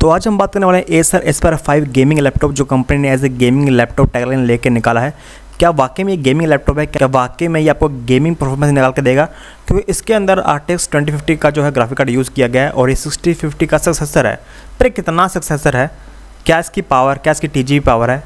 तो आज हम बात करने वाले हैं एसर एस्पायर 5 गेमिंग लैपटॉप जो कंपनी ने as a gaming laptop tagline लेके निकाला है। क्या वाकई में ये गेमिंग लैपटॉप है? क्या वाकई में ये आपको गेमिंग परफॉर्मेंस निकाल के देगा? क्योंकि इसके अंदर RTX 2050 का जो है ग्राफिक कार्ड यूज़ किया गया है और ये 6050 का सक्सेसर है। पर कितना सक्सेसर है, क्या इसकी पावर, क्या इसकी TGP पावर है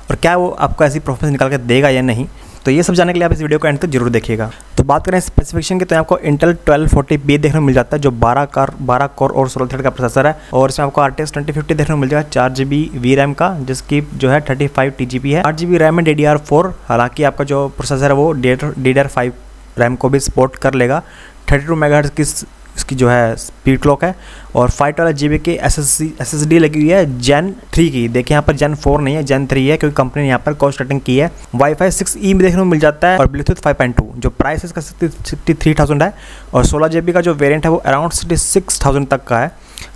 और क्या वो आपको ऐसी परफॉर्मेंस निकाल के देगा या नहीं, तो ये सब जानने के लिए आप इस वीडियो को एंड तक जरूर देखिएगा। तो बात करें स्पेसिफिकेशन की, तो आपको इंटेल 1240p देखने को मिल जाता है जो 12 कोर और 16 थ्रेड का प्रोसेसर है। और इसमें आपको RTX 2050 देखने को मिल जाएगा 4GB VRAM का, जिसकी जो है 35 TGP है। 8GB रैम में DDR4, हालांकि आपका जो प्रोसेसर है वो DDR5 रैम को भी सपोर्ट कर लेगा। 32 MHz की इसकी जो है स्पीड क्लॉक है और 512GB की SSD लगी हुई है Gen 3 की। देखिए यहाँ पर Gen 4 नहीं है, Gen 3 है, क्योंकि कंपनी ने यहाँ पर कॉस्ट कटिंग की है। Wi-Fi 6E में देखने को मिल जाता है और Bluetooth 5.2 जो प्राइस इसका 63,000 है और 16GB का जो वेरिएंट है वो अराउंड 66,000 तक का है।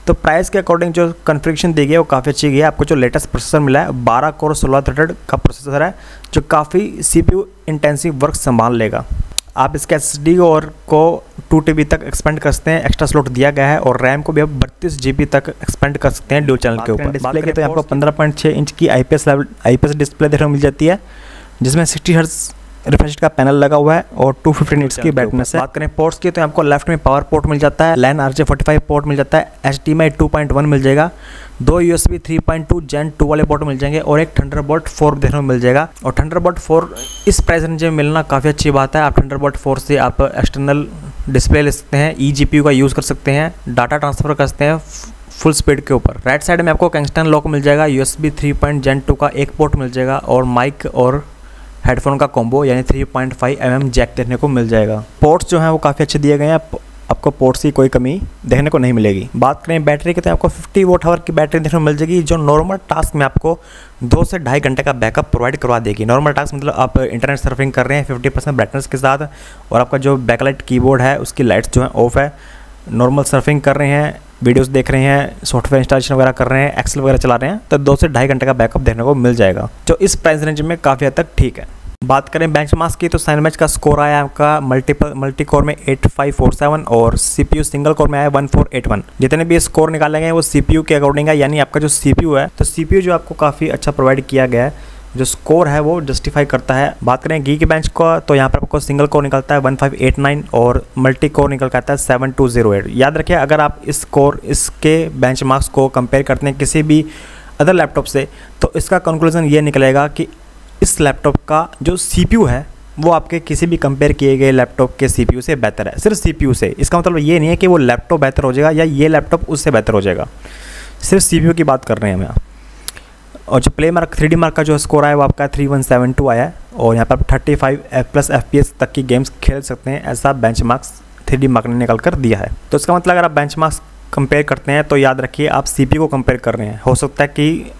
तो प्राइस के अकॉर्डिंग जो कन्फिगरेशन दी गई है वो काफ़ी अच्छी गई है। आपको जो लेटेस्ट प्रोसेसर मिला है 12 कोर 16 थ्रेड का प्रोसेसर है जो काफ़ी CPU इंटेंसिव वर्क संभाल लेगा। आप इसके SSD और को 2 TB तक एक्सपेंड कर सकते हैं, एक्स्ट्रा स्लॉट दिया गया है और रैम को भी आप 32GB तक एक्सपेंड कर सकते हैं ड्यूल चैनल के ऊपर। डिस्प्ले के तो आपको 15.6 इंच की IPS डिस्प्ले देखने को मिल जाती है जिसमें 60 हर्ट्ज रिफ्रेश का पैनल लगा हुआ है और 250 निट्स की ब्राइटनेस है। बात करें पोर्ट्स की, तो आपको लेफ्ट में पावर पोर्ट मिल जाता है, LAN RJ45 पोर्ट मिल जाता है, HDMI 2.1 मिल जाएगा, 2 USB 3.2 Gen 2 वाले पोर्ट मिल जाएंगे और एक थंडरबोल्ट 4 देखने को मिल जाएगा। और थंडरबोल्ट 4 इस प्राइस रेंज में मिलना काफ़ी अच्छी बात है। आप थंडरबोल्ट 4 से आप एक्सटर्नल डिस्प्ले ले सकते हैं, eGPU का यूज़ कर सकते हैं, डाटा ट्रांसफ़र कर सकते हैं फुल स्पीड के ऊपर। राइट साइड में आपको किंगस्टन लॉक मिल जाएगा, USB 3. Gen 2 का एक पोर्ट मिल जाएगा और माइक और हेडफोन का कॉम्बो यानी 3.5 mm जैक देखने को मिल जाएगा। पोर्ट्स जो हैं वो काफ़ी अच्छे दिए गए हैं, आपको पोर्ट्स की कोई कमी देखने को नहीं मिलेगी। बात करें बैटरी की, तो आपको 50 Wh की बैटरी देखने को मिल जाएगी जो नॉर्मल टास्क में आपको 2 से ढाई घंटे का बैकअप प्रोवाइड करवा देगी। नॉर्मल टास्क मतलब आप इंटरनेट सर्फिंग कर रहे हैं 50% ब्राइटनेस के साथ और आपका जो बैकलाइट कीबोर्ड है उसकी लाइट्स जो है ऑफ है, नॉर्मल सर्फिंग कर रहे हैं, वीडियोस देख रहे हैं, सॉफ्टवेयर इंस्टॉलेशन वगैरह कर रहे हैं, एक्सेल वगैरह चला रहे हैं, तो 2 से ढाई घंटे का बैकअप देखने को मिल जाएगा जो इस प्राइस रेंज में काफ़ी हद तक ठीक है। बात करें बेंचमार्क्स की, तो साइनमैच का स्कोर आया आपका मल्टी कोर में 8547 और CPU सिंगल कोर में आया 1481। जितने भी स्कोर निकाले गए हैं वो CPU के अकॉर्डिंग है, यानी आपका जो CPU है तो CPU जो आपको काफ़ी अच्छा प्रोवाइड किया गया है, जो स्कोर है वो जस्टिफाई करता है। बात करें गीक बेंच का, तो यहाँ पर आपको सिंगल कोर निकलता है 1589 और मल्टी कोर निकल के आता है 7208। याद रखिए, अगर आप इसके बेंचमार्क्स को कंपेयर करते हैं किसी भी अदर लैपटॉप से, तो इसका कंक्लूजन ये निकलेगा कि इस लैपटॉप का जो CPU है वो आपके किसी भी कंपेयर किए गए लैपटॉप के CPU से बेहतर है, सिर्फ CPU से। इसका मतलब ये नहीं है कि वो लैपटॉप बेहतर हो जाएगा या ये लैपटॉप उससे बेहतर हो जाएगा, सिर्फ CPU की बात कर रहे हैं हम यहाँ। और जो प्ले मार्क 3D मार्क का जो स्कोर आया वो आपका 3172 आया है और यहाँ पर आप 35+ FPS तक की गेम्स खेल सकते हैं, ऐसा बेंचमार्क्स 3D मार्क ने निकल कर दिया है। तो इसका मतलब अगर आप बेंचमार्क्स कंपेयर करते हैं तो याद रखिए आप CPU को कंपेयर कर रहे हैं। हो सकता है कि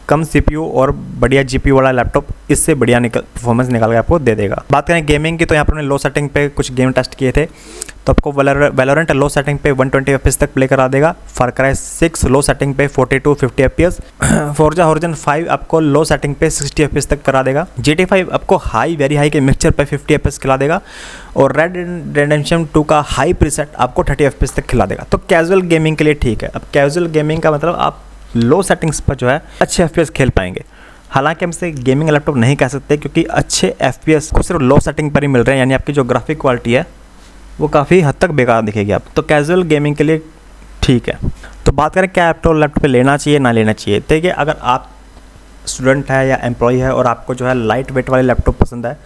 कम CPU और बढ़िया GPU वाला लैपटॉप इससे बढ़िया परफॉर्मेंस निकाल के आपको दे देगा। बात करें गेमिंग की, तो यहाँ पर हमने लो सेटिंग पे कुछ गेम टेस्ट किए थे, तो आपको वैलोरेंट लो सेटिंग पे 120 FPS तक प्ले करा देगा। फार क्राई 6 लो सेटिंग पे 42-50 FPS। फोर्जा होराइजन 5 आपको लो सेटिंग पे 60 FPS तक करा देगा। GTA 5 आपको वेरी हाई के मिक्सचर पे 50 FPS खिला देगा और रेड डेड रिडेम्पशन 2 का हाई प्रीसेट आपको 30 FPS तक खिला देगा। तो कैजुअल गेमिंग के लिए ठीक है। अब कैजुअल गेमिंग का मतलब आप लो सेटिंग्स पर जो है अच्छे FPS खेल पाएंगे। हालांकि हम इसे गेमिंग लैपटॉप नहीं कह सकते क्योंकि अच्छे FPS को सिर्फ लो सेटिंग पर ही मिल रहे हैं, यानी आपकी जो ग्राफिक क्वालिटी है वो काफ़ी हद तक बेकार दिखेगी आप। तो कैजुअल गेमिंग के लिए ठीक है। तो बात करें क्या लैपटॉप पे लेना चाहिए ना लेना चाहिए। देखिए, अगर आप स्टूडेंट है या एम्प्लॉय है और आपको जो है लाइट वेट वाले लैपटॉप पसंद है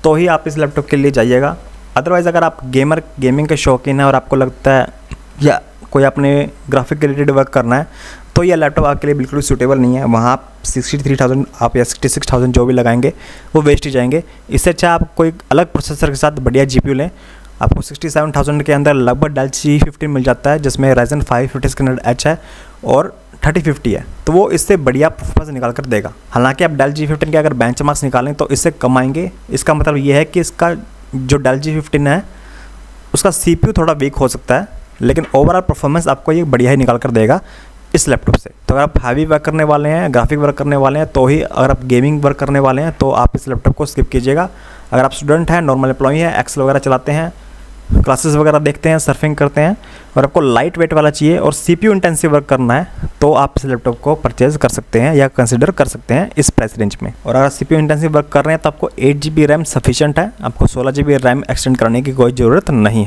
तो ही आप इस लैपटॉप के लिए जाइएगा। अदरवाइज़ अगर आप गेमिंग के शौकीन है और आपको लगता है या कोई अपने ग्राफिक रिलेटेड वर्क करना है तो यह लैपटॉप आपके लिए बिल्कुल सूटेबल नहीं है। वहाँ आप 63,000 आप या 66,000 जो भी लगाएंगे वो वेस्ट ही जाएंगे। इससे अच्छा आप कोई अलग प्रोसेसर के साथ बढ़िया GPU लें। आपको 67,000 के अंदर लगभग डेल G15 मिल जाता है जिसमें Ryzen 5 5600H है और 3050 है, तो वो इससे बढ़िया परफॉर्मेंस निकाल कर देगा। हालांकि आप डेल G15 के अगर बेंचमार्क्स निकालें तो इससे कम आएंगे। इसका मतलब ये है कि इसका जो डेल G15 है उसका CPU थोड़ा वीक हो सकता है, लेकिन ओवरऑल परफॉर्मेंस आपको ये बढ़िया ही निकाल कर देगा इस लैपटॉप से। तो अगर आप हैवी वर्क करने वाले हैं, ग्राफिक वर्क करने वाले हैं तो ही, अगर आप गेमिंग वर्क करने वाले हैं तो आप इस लैपटॉप को स्किप कीजिएगा। अगर आप स्टूडेंट हैं, नॉर्मल एम्प्लॉई हैं, एक्सेल वगैरह चलाते हैं क्लासेस वगैरह देखते हैं, सर्फिंग करते हैं, और आपको लाइट वेट वाला चाहिए और CPU इंटेंसिव वर्क करना है तो आप इस लैपटॉप को परचेज कर सकते हैं या कंसिडर कर सकते हैं इस प्राइस रेंज में। और अगर CPU इंटेंसिव वर्क कर रहे हैं तो आपको 8 GB रैम सफिशिएंट है, आपको 16 GB रैम एक्सटेंड करने की कोई ज़रूरत नहीं है।